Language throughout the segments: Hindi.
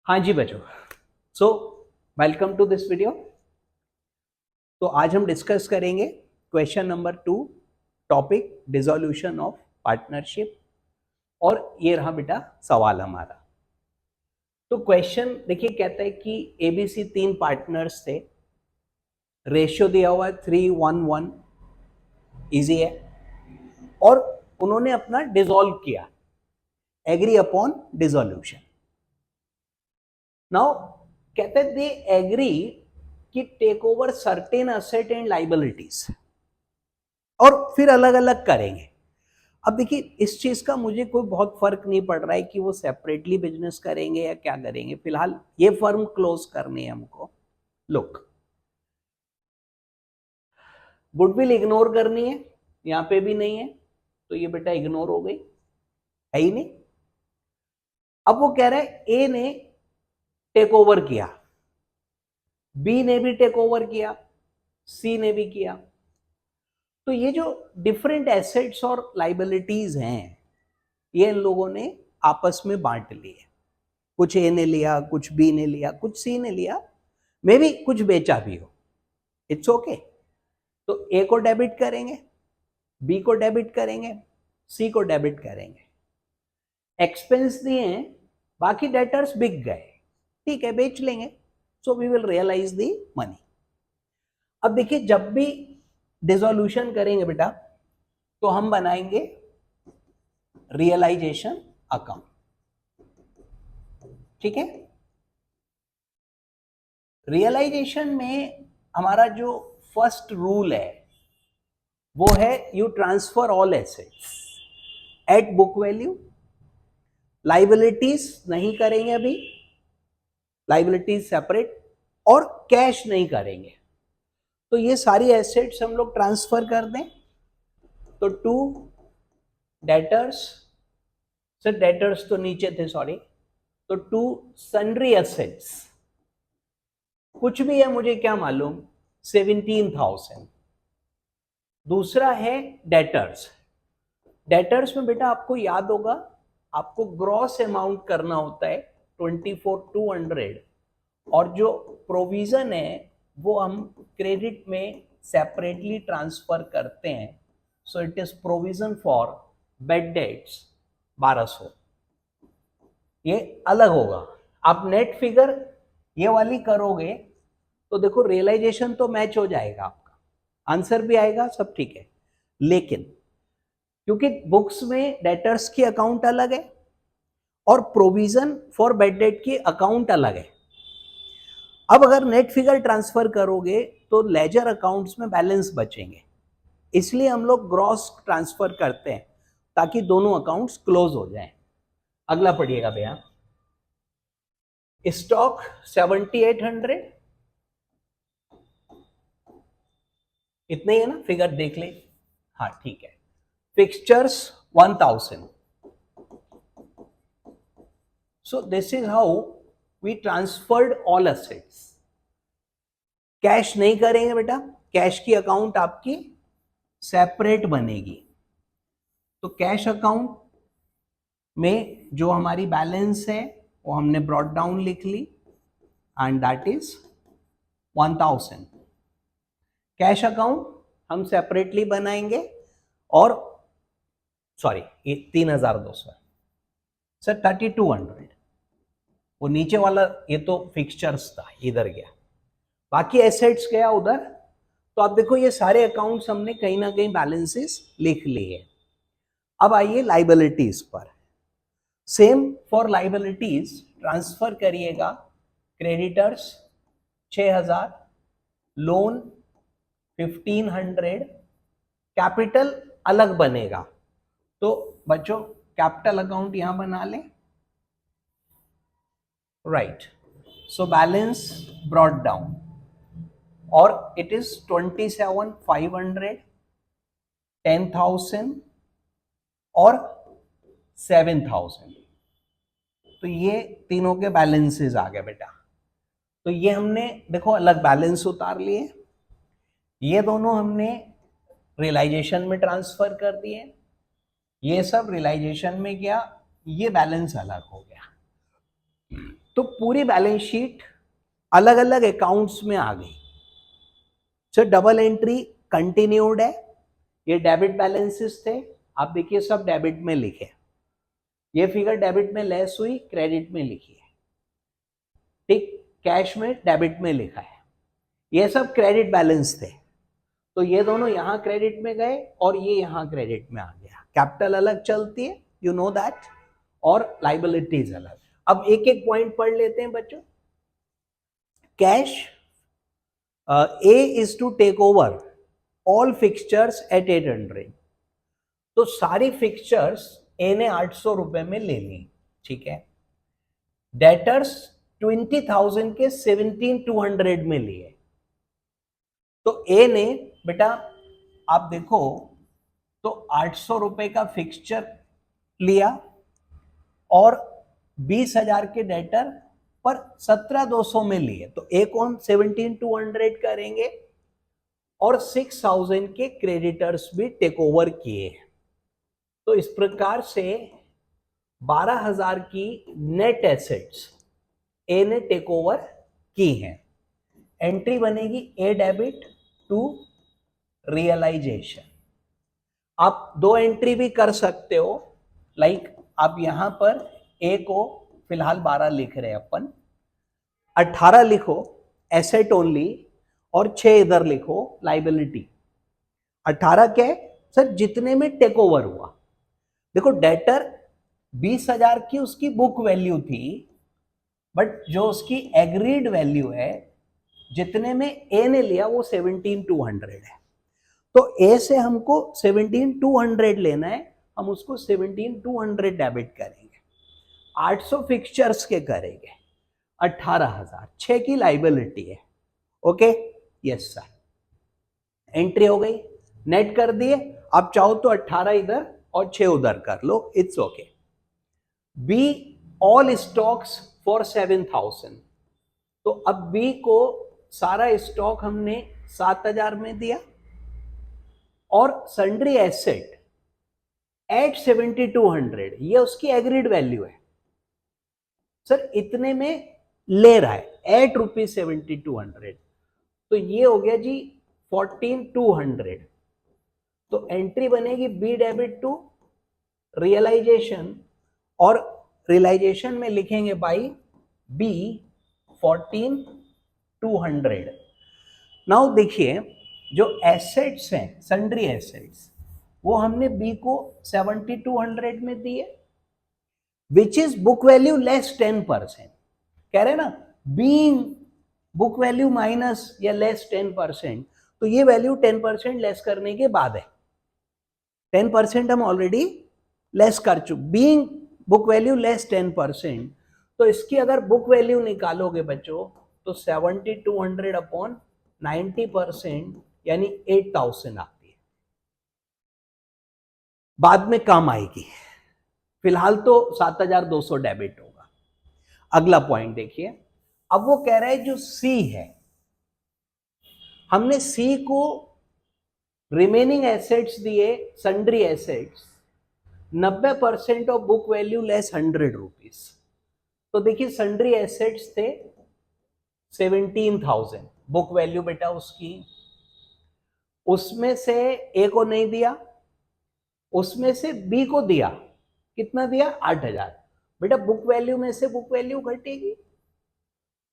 हाँ जी बच्चों, so welcome to this video. तो आज हम डिस्कस करेंगे question number 2, topic dissolution of partnership. और ये रहा बेटा सवाल हमारा। तो क्वेश्चन देखिए, कहता है कि एबीसी 3 पार्टनर्स थे, रेशियो दिया हुआ है 3:1:1, इजी है, और उन्होंने अपना डिसॉल्व किया, एग्री अपॉन डिसोल्यूशन। नाउ कहते हैं दे एग्री कि take over certain asset and liabilities, और फिर अलग अलग करेंगे। अब देखिए, इस चीज का मुझे कोई बहुत फर्क नहीं पड़ रहा है कि वो सेपरेटली बिजनेस करेंगे या क्या करेंगे। फिलहाल ये फर्म क्लोज करनी है हमको। लुक, गुडविल इग्नोर करनी है, यहां पे भी नहीं है, तो ये बेटा इग्नोर हो गई, है ही नहीं। अब वो कह रहे हैं ए ने टेक ओवर किया, बी ने भी टेक ओवर किया, सी ने भी किया। तो ये जो डिफरेंट एसेट्स और लाइबिलिटीज हैं, ये इन लोगों ने आपस में बांट लिए। कुछ ए ने लिया, कुछ बी ने लिया, कुछ सी ने लिया, मे भी कुछ बेचा भी हो, इट्स ओके। तो ए को डेबिट करेंगे, बी को डेबिट करेंगे, सी को डेबिट करेंगे। एक्सपेंस दिए हैं, बाकी डेटर्स बिक गए, ठीक है, बेच लेंगे, so we will realise the money. अब देखिए, जब भी डिसोल्यूशन करेंगे बेटा, तो हम बनाएंगे रियलाइजेशन अकाउंट, ठीक है। रियलाइजेशन में हमारा जो फर्स्ट रूल है वो है you transfer all assets at book value. Liabilities नहीं करेंगे अभी, लाइबिलिटीज सेपरेट, और कैश नहीं करेंगे। तो ये सारी एसेट्स हम लोग ट्रांसफर कर दें। तो टू डेटर्स, सर डेटर्स तो नीचे थे, सॉरी, तो टू सन्ड्री एसेट्स, कुछ भी है मुझे क्या मालूम, 17,000। दूसरा है डेटर्स। डेटर्स में बेटा आपको याद होगा, आपको ग्रॉस अमाउंट करना होता है 24,200, और जो प्रोविजन है वो हम क्रेडिट में सेपरेटली ट्रांसफर करते हैं। So it is provision for bad debts 1200, ये अलग होगा। आप नेट फिगर ये वाली करोगे तो देखो रियलाइजेशन तो मैच हो जाएगा, आपका आंसर भी आएगा, सब ठीक है। लेकिन क्योंकि बुक्स में डेटर्स की अकाउंट अलग है और प्रोविजन फॉर बेड डेट की अकाउंट अलग है, अब अगर नेट फिगर ट्रांसफर करोगे तो लेजर अकाउंट्स में बैलेंस बचेंगे, इसलिए हम लोग ग्रॉस ट्रांसफर करते हैं ताकि दोनों अकाउंट्स क्लोज हो जाएं। अगला पढ़िएगा भैया, स्टॉक 7,800, इतने ही है ना, फिगर देख ले, हाँ ठीक है। Fixtures 1,000। So this is how we transferred all assets. Cash नहीं करेंगे बेटा, कैश की अकाउंट आपकी सेपरेट बनेगी। तो कैश अकाउंट में जो हमारी बैलेंस है वो हमने ब्रॉट डाउन लिख ली, and that is 1,000। Cash account हम सेपरेटली बनाएंगे, और सॉरी ये 3,200 सर, 3,200, वो नीचे वाला ये तो फिक्सचर्स था, इधर गया, बाकी एसेट्स गया उधर। तो आप देखो ये सारे अकाउंट्स हमने कहीं ना कहीं बैलेंसेस लिख लिए। अब आइए लाइबिलिटीज पर। सेम फॉर लाइबिलिटीज ट्रांसफर करिएगा, क्रेडिटर्स 6,000, लोन 1,500, कैपिटल अलग बनेगा। तो बच्चों कैपिटल अकाउंट यहां बना लें, right. So balance brought down, और इट इज 27,500, 10,000 और 7,000। तो ये तीनों के बैलेंसेस आ गए बेटा। तो ये हमने देखो अलग बैलेंस उतार लिए, ये दोनों हमने रियलाइजेशन में ट्रांसफर कर दिए, ये सब रियलाइजेशन में गया, ये बैलेंस अलग हो गया। तो पूरी बैलेंस शीट अलग अलग अकाउंट्स में आ गई। सो डबल एंट्री कंटिन्यूड है। ये डेबिट बैलेंसेस थे, आप देखिए सब डेबिट में लिखे। ये फिगर डेबिट में लेस हुई, क्रेडिट में लिखी है, ठीक, कैश में डेबिट में लिखा है। ये सब क्रेडिट बैलेंस थे, तो ये दोनों यहां क्रेडिट में गए और ये यहां क्रेडिट में आ गया। कैपिटल अलग चलती है, यू नो दैट, और लाइबिलिटीज अलग। अब एक एक पॉइंट पढ़ लेते हैं बच्चों। Cash, A is to take over all fixtures at 800। तो सारी फिक्सचर्स ए ने 800 रुपए में ले ली, ठीक है। डेटर्स 20,000 के 17,200 में लिए। तो ए ने बेटा आप देखो तो 800 रुपए का फिक्सचर लिया और 20,000 के डेटर पर 17,200 में लिए। तो ए कौन 17,200 करेंगे और 6,000 के क्रेडिटर्स भी टेक ओवर किए। तो इस प्रकार से 12,000 की नेट एसेट्स ए ने टेक ओवर की हैं। एंट्री बनेगी ए डेबिट टू रियलाइजेशन। आप दो एंट्री भी कर सकते हो, लाइक आप यहां पर ए को फिलहाल 12 लिख रहे हैं अपन, 18 लिखो एसेट ओनली और 6 इधर लिखो लाइबिलिटी। 18 क्या है सर, जितने में टेक ओवर हुआ। देखो डेटर 20,000 की उसकी बुक वैल्यू थी, बट जो उसकी एग्रीड वैल्यू है जितने में ए ने लिया वो 17,200 है। तो ए से हमको 17,200 लेना है, हम उसको 17,200 डेबिट करेंगे। 800 फिक्सचर्स के करेंगे, 18,000, 6 की लाइबिलिटी है। Okay, yes sir. एंट्री हो गई, नेट कर दिए। आप चाहो तो 18 इधर और 6 उधर कर लो, it's okay. Be all stocks for 7,000। तो अब बी को सारा स्टॉक हमने 7,000 में दिया और सन्ड्री एसेट एट 7,200, ये उसकी एग्रीड वैल्यू है सर, इतने में ले रहा है एट रुपीज 7,200। तो ये हो गया जी 14,200। तो एंट्री बनेगी बी डेबिट टू रियलाइजेशन, और रियलाइजेशन में लिखेंगे बाई बी 14,200। नाउ देखिए जो एसेट्स हैं सन्ड्री एसेट्स, वो हमने बी को 7,200 में दिए, which is book value less 10%। कह रहे ना, बीइंग बुक वैल्यू माइनस या लेस 10%, तो ये वैल्यू 10% लेस करने के बाद है। 10% हम ऑलरेडी लेस कर चुके, बीइंग बुक वैल्यू लेस 10%। तो इसकी अगर बुक वैल्यू निकालोगे बच्चों तो 7,200 अपॉन 90% यानी 8,000 आती है। बाद में काम आएगी, फिलहाल तो 7,200 डेबिट होगा। अगला पॉइंट देखिए, अब वो कह रहा है जो सी है, हमने सी को रिमेनिंग एसेट्स दिए, sundry assets 90% of book value less 100 rupees. तो देखिए सन्ड्री एसेट्स थे 17,000, बुक वैल्यू बेटा उसकी, उसमें से ए को नहीं दिया, उसमें से बी को दिया, कितना दिया 8,000। बेटा बुक वैल्यू में से बुक वैल्यू घटेगी,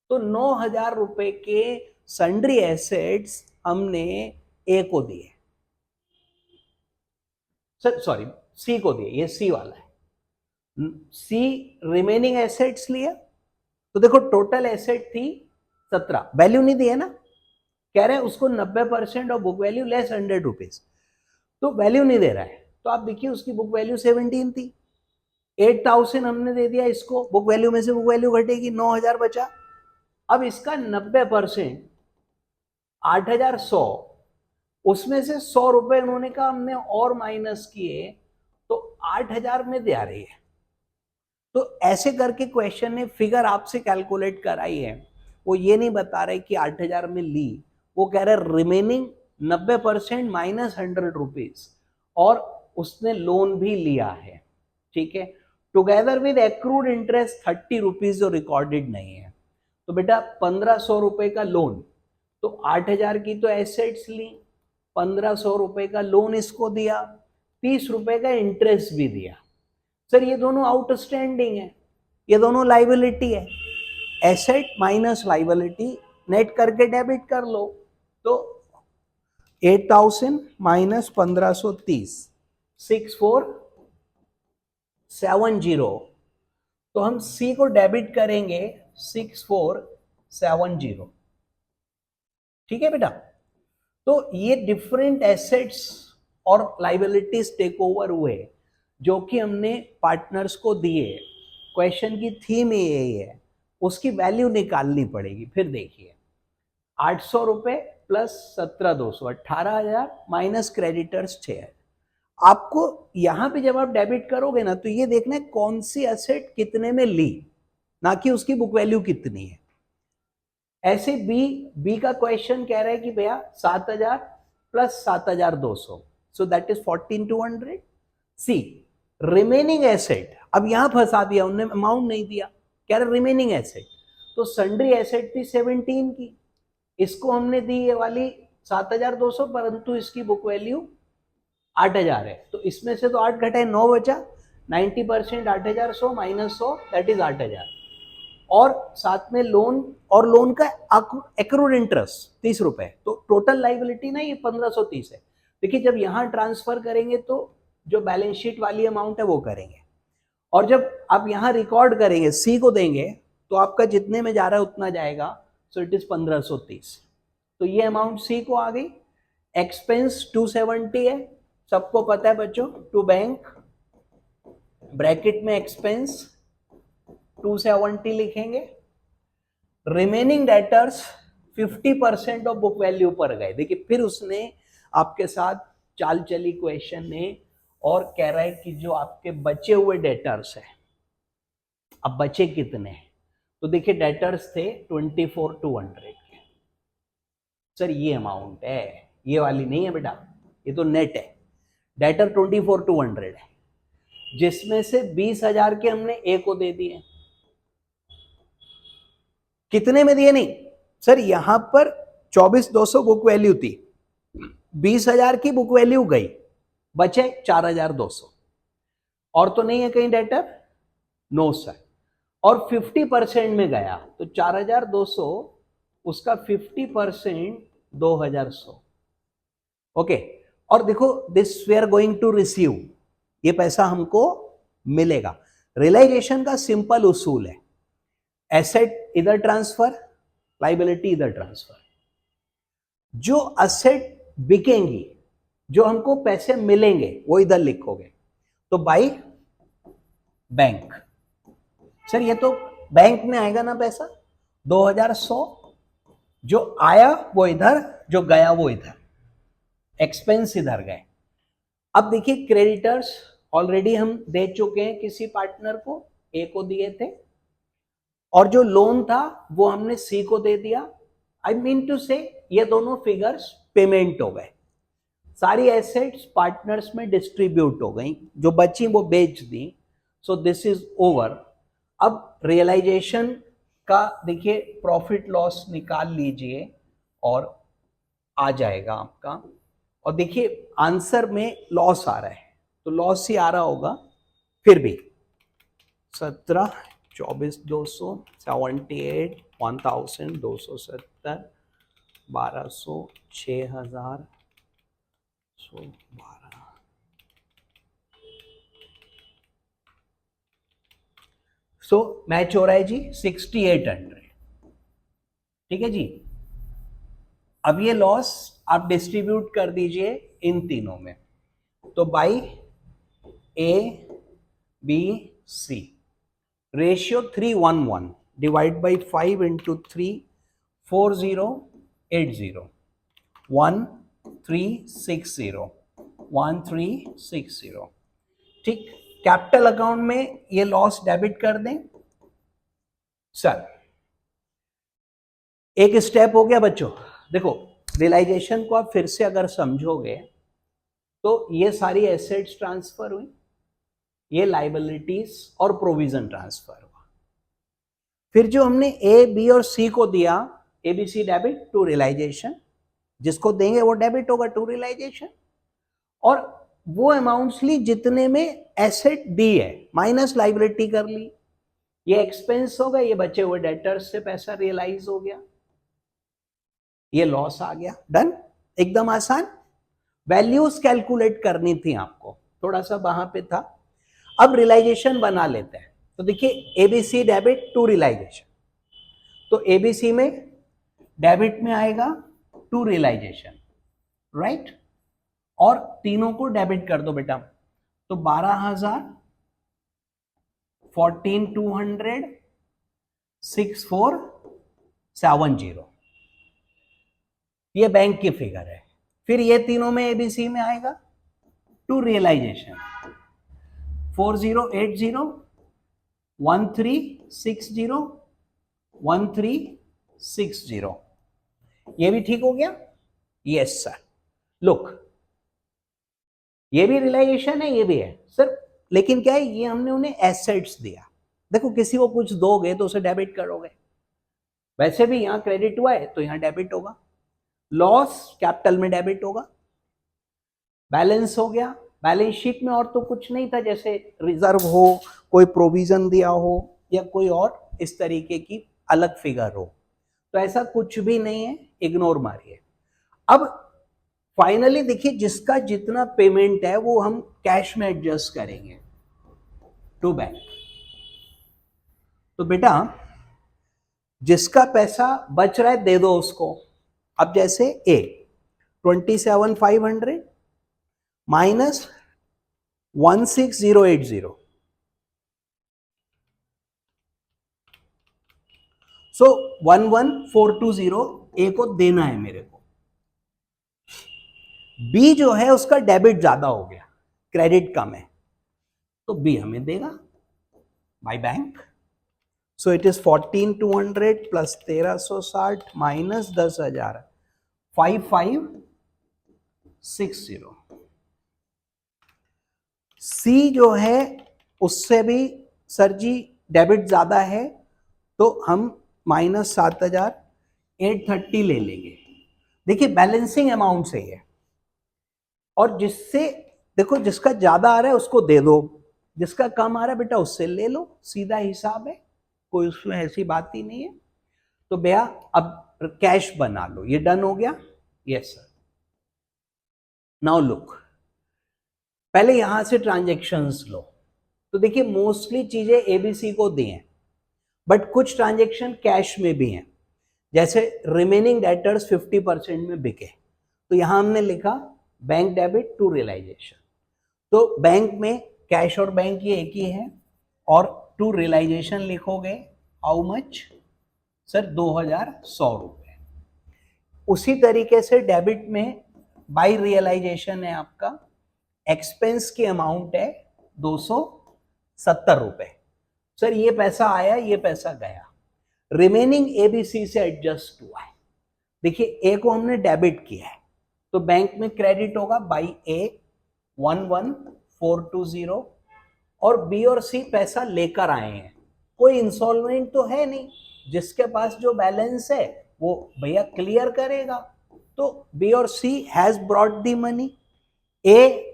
तो 9,000 रुपए के सन्ड्री एसेट्स हमने ए को दिए, सॉरी सी को दिए, ये सी वाला है। सी रिमेनिंग एसेट्स लिया, तो देखो टोटल एसेट थी 17, वैल्यू नहीं दी है ना, कह रहे हैं उसको 90% of book value less 100 rupees, तो वैल्यू नहीं दे रहा है। तो आप देखिए उसकी बुक वैल्यू 17 थी, 8,000 हमने दे दिया इसको, बुक वैल्यू में से बुक वैल्यू घटेगी, 9,000 बचा। अब इसका 90% 8,100, उसमें से 100 रुपए उन्होंने कहा हमने और माइनस किए, तो 8,000 में दे आ रही है। तो ऐसे करके क्वेश्चन ने फिगर आपसे कैलकुलेट कराई है, वो ये नहीं बता रहे कि 8,000 में ली, वो कह रहे रिमेनिंग 90% माइनस 100 रुपीज, और उसने लोन भी लिया है, ठीक है। Together with accrued interest 30 rupees जो रिकॉर्डेड नहीं है। तो बेटा 1500 रुपए का लोन, तो 8000 की तो एसेट्स ली, 1500 रुपए का लोन इसको दिया, 30 रुपए का इंटरेस्ट भी दिया। सर ये दोनों आउटस्टैंडिंग है, ये दोनों लाइबिलिटी है, एसेट माइनस लाइबिलिटी नेट करके डेबिट कर लो। तो 8000 माइनस 1530 6470, तो हम सी को डेबिट करेंगे 6470। ठीक है बेटा। तो ये डिफरेंट एसेट्स और लाइबिलिटीज टेक ओवर हुए जो कि हमने पार्टनर्स को दिए। क्वेश्चन की थीम यही है, उसकी वैल्यू निकालनी पड़ेगी। फिर देखिए 800 रुपए प्लस 17,200 18,000 माइनस क्रेडिटर्स 6। आपको यहां पे जब आप डेबिट करोगे ना तो ये देखना है कौन सी एसेट कितने में ली, ना कि उसकी बुक वैल्यू कितनी है। ऐसे बी का क्वेश्चन कह रहा है कि भैया 7,000 plus 7,200, so that is 14,200। C remaining asset, अब यहां फंसा दिया उन्होंने, अमाउंट नहीं दिया, कह रहे रिमेनिंग एसेट, तो सन्ड्री एसेट थी 17 की, इसको हमने दी ये वाली 7,200, परंतु इसकी बुक वैल्यू 8,000 है, तो इसमें से तो 8 घटाए 9 बचा, 90% 8,100 माइनस 100 दैट इज 8,000, और साथ में लोन, और लोन का एक्रूड इंटरेस्ट 30 रुपए, तो टोटल लाइबिलिटी ना ये 1530 है। देखिए जब यहां ट्रांसफर करेंगे तो जो बैलेंस शीट वाली अमाउंट है वो करेंगे, और जब आप यहां रिकॉर्ड करेंगे सी को देंगे तो आपका जितने में जा रहा है उतना जाएगा, सो इट इज 1530। तो ये अमाउंट सी को आ गई। एक्सपेंस 270 है, सबको पता है बच्चों, टू बैंक, ब्रैकेट में एक्सपेंस 270 लिखेंगे। Remaining debtors 50% of book value पर गए। देखिए फिर उसने आपके साथ चाल चली क्वेश्चन ने, और कह रहा है कि जो आपके बचे हुए डेटर्स है, अब बचे कितने हैं, तो देखिए डेटर्स थे 24,200 के। सर ये अमाउंट है, ये वाली नहीं है बेटा, ये तो नेट है। डेटर 24,200 है, जिसमें से 20,000 के हमने ए को दे दिए। कितने में दिए? नहीं सर, यहां पर 24,200 बुक वैल्यू थी, 20,000 की बुक वैल्यू गई, बचे 4,200। और तो नहीं है कहीं डेटर? No sir. और 50% में गया तो 4,200, उसका 50% 2,100। ओके, और देखो this we are going to receive, ये पैसा हमको मिलेगा। रियलाइजेशन का सिंपल उसूल है, एसेट इधर ट्रांसफर, लाइबिलिटी इधर ट्रांसफर। जो एसेट बिकेंगी, जो हमको पैसे मिलेंगे, वो इधर लिखोगे। तो बाई बैंक, सर ये तो बैंक में आएगा ना पैसा, 2,100, जो आया वो इधर, जो गया वो इधर, एक्सपेंस इधर गए। अब देखिए क्रेडिटर्स ऑलरेडी हम दे चुके हैं, किसी पार्टनर को ए को दिए थे, और जो लोन था वो हमने सी को दे दिया। आई मीन टू से ये दोनों फिगर्स पेमेंट हो गए, सारी एसेट्स पार्टनर्स में डिस्ट्रीब्यूट हो गई, जो बची वो बेच दी। So this is over. अब रियलाइजेशन का देखिए प्रॉफिट लॉस निकाल लीजिए और आ जाएगा आपका। और देखिए आंसर में लॉस आ रहा है, तो लॉस ही आ रहा होगा, फिर भी 17, 24,200, 78, 1,270, 1,200, 6,000, 12। सो मैच हो रहा है जी 6,800। ठीक है जी। अब ये लॉस आप डिस्ट्रीब्यूट कर दीजिए इन तीनों में, तो by A B C, ratio 3:1:1, divide by 5 into 3, 4080, 1360, 1360। ठीक, कैपिटल अकाउंट में ये लॉस डेबिट कर दें। सर एक स्टेप हो गया बच्चों। देखो रियलाइजेशन को आप फिर से अगर समझोगे तो ये सारी एसेट्स ट्रांसफर हुई, ये लाइबिलिटीज और प्रोविजन ट्रांसफर हुआ। फिर जो हमने ए बी और सी को दिया, एबीसी डेबिट टू रियलाइजेशन, जिसको देंगे वो डेबिट होगा टू रियलाइजेशन, और वो अमाउंट्स ली जितने में एसेट दी है माइनस लाइबिलिटी कर ली, ये एक्सपेंस हो गया, ये बचे हुए डेटर्स से पैसा रियलाइज हो गया, ये लॉस आ गया। डन, एकदम आसान। वैल्यूज कैलकुलेट करनी थी आपको, थोड़ा सा वहां पे था। अब रियलाइजेशन बना लेते हैं। तो देखिए एबीसी डेबिट टू रियलाइजेशन, तो एबीसी में डेबिट में आएगा टू रियलाइजेशन, राइट, और तीनों को डेबिट कर दो बेटा। तो 12,000, 14,200, 6,470, ये बैंक की फिगर है। फिर ये तीनों में एबीसी में आएगा टू रियलाइजेशन 4080, 1360, 1360, ये भी ठीक हो गया। यस सर, लुक ये भी रियलाइजेशन है, ये भी है सर, लेकिन क्या है, ये हमने उन्हें एसेट्स दिया। देखो किसी को कुछ दोगे तो उसे डेबिट करोगे, वैसे भी यहां क्रेडिट हुआ है तो यहां डेबिट होगा, लॉस कैपिटल में डेबिट होगा, बैलेंस हो गया। बैलेंस शीट में और तो कुछ नहीं था, जैसे रिजर्व हो, कोई प्रोविजन दिया हो, या कोई और इस तरीके की अलग फिगर हो, तो ऐसा कुछ भी नहीं है, इग्नोर मारिए। अब फाइनली देखिए जिसका जितना पेमेंट है वो हम कैश में एडजस्ट करेंगे टू बैंक। तो बेटा जिसका पैसा बच रहा है दे दो उसको। अब जैसे ए 27,500 माइनस 16,080, सो 11,420 ए को देना है मेरे को। बी जो है उसका डेबिट ज्यादा हो गया, क्रेडिट कम है, तो बी हमें देगा by bank. So it is 14,200 plus 1,360 minus 10,000, 5,560। सी जो है उससे भी सर जी डेबिट ज्यादा है, तो हम माइनस 7,830 ले लेंगे। देखिए बैलेंसिंग अमाउंट से है, और जिससे देखो जिसका ज्यादा आ रहा है उसको दे दो, जिसका कम आ रहा है बेटा उससे ले लो, सीधा हिसाब है, कोई उसमें ऐसी बात ही नहीं है। तो भैया अब कैश बना लो, ये डन हो गया। Yes sir. नाउ लुक, पहले यहां से ट्रांजेक्शन्स लो। तो देखिए मोस्टली चीजें एबीसी को दी हैं, बट कुछ ट्रांजेक्शन कैश में भी हैं, जैसे रिमेनिंग डेटर्स 50% में बिके, तो यहां हमने लिखा बैंक डेबिट टू रियलाइजेशन। तो बैंक में कैश और बैंक ये एक ही है, और टू रियलाइजेशन लिखोगे हाउ मच सर, 2,100 रुपए। उसी तरीके से डेबिट में बाय रियलाइजेशन है आपका, एक्सपेंस की अमाउंट है 270 रुपए। सर ये पैसा आया, ये पैसा गया, रिमेनिंग एबीसी से एडजस्ट हुआ है। देखिए ए को हमने डेबिट किया है, तो बैंक में क्रेडिट होगा बाई ए 11,420, और बी और सी पैसा लेकर आए हैं, कोई इंसॉल्वेंट तो है नहीं, जिसके पास जो बैलेंस है वो भैया क्लियर करेगा। तो बी और सी हैज ब्रॉट दी मनी, ए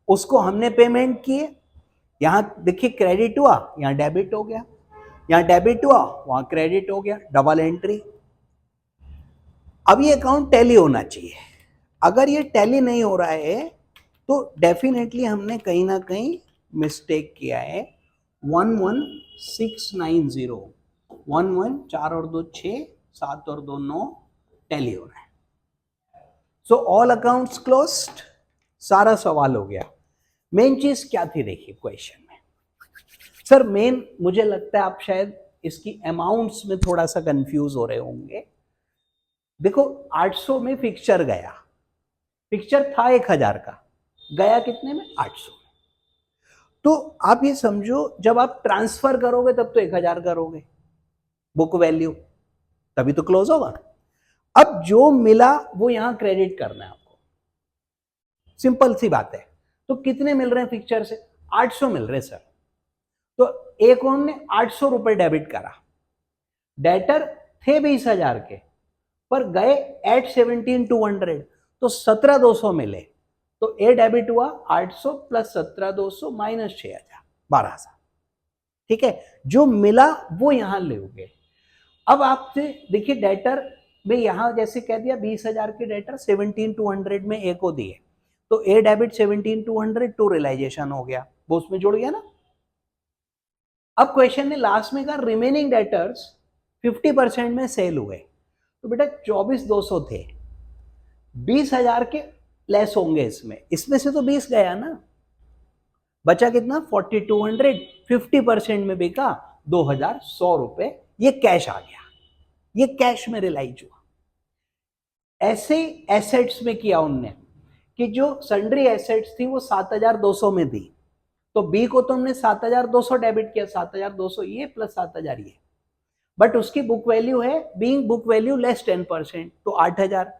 उसको हमने पेमेंट किए, यहां देखिए क्रेडिट हुआ, यहां डेबिट हो गया, यहां डेबिट हुआ वहां क्रेडिट हो गया, डबल एंट्री। अब ये अकाउंट टैली होना चाहिए, अगर ये टैली नहीं हो रहा है तो डेफिनेटली हमने कहीं ना कहीं मिस्टेक किया है। 11,690, 11 4 और 2 6, 7 और 2 9, टैली हो रहा है। सो ऑल अकाउंट्स क्लोज्ड, सारा सवाल हो गया। मेन चीज क्या थी देखिए क्वेश्चन में सर, मेन मुझे लगता है आप शायद इसकी अमाउंट्स में थोड़ा सा कंफ्यूज हो रहे होंगे। देखो 800 में फिक्सचर गया, फिक्सचर था 1,000 का, गया कितने में 800 में। तो आप ये समझो जब आप ट्रांसफर करोगे तब तो 1,000 करोगे बुक वैल्यू, तभी तो क्लोज होगा। अब जो मिला वो यहां क्रेडिट करना है आपको, सिंपल सी बात है। तो कितने मिल रहे हैं फिक्सचर से, 800 मिल रहे सर। तो एक उन्होंने 800 रुपए डेबिट करा, डेटर थे 20,000 के पर गए एट 17,200, तो 17,200 मिले। तो ए डेबिट हुआ 800 प्लस 17,200 माइनस 6,000, 12,000। ठीक है, जो मिला वो यहां लोगे। अब आपसे देखिए डेटर में यहां जैसे कह दिया 20,000 के डेटर 17,200 में ए को दिए, तो ए डेबिट 17,200 टू रियलाइजेशन हो गया, वो उसमें जुड़ गया ना। अब क्वेश्चन ने लास्ट में कहा रिमेनिंग डेटर्स 50% में सेल हुए, तो बेटा 24,200 थे, 20,000 के लेस होंगे इसमें से तो 20 गया ना, बचा कितना 4,200, 50% में बिका 2,100 रुपए, ये कैश आ गया, ये कैश में रियलाइज हुआ। ऐसे एसेट्स में किया उनने कि जो सन्ड्री एसेट्स थी वो 7,200 में थी, तो बी को तो हमने 7,200 डेबिट किया, 7,200 ये प्लस 7,000 ये, बट उसकी बुक वैल्यू है बीइंग बुक वैल्यू लेस 10%, तो 8,000।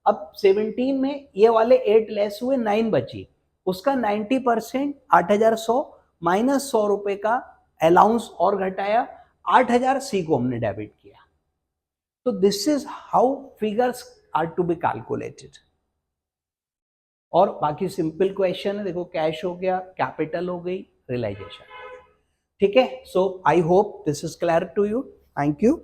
अब 17 में ये वाले 8 लेस हुए, 9 बची, उसका 90% 8,100 माइनस 100 रुपए का अलाउंस और घटाया, 8,000 सी को हमने डेबिट किया। तो this is how figures are to be calculated. और बाकी सिंपल क्वेश्चन है, देखो कैश हो गया, कैपिटल हो गई, रियलाइजेशन। ठीक है, so I hope this is clear to you. Thank you.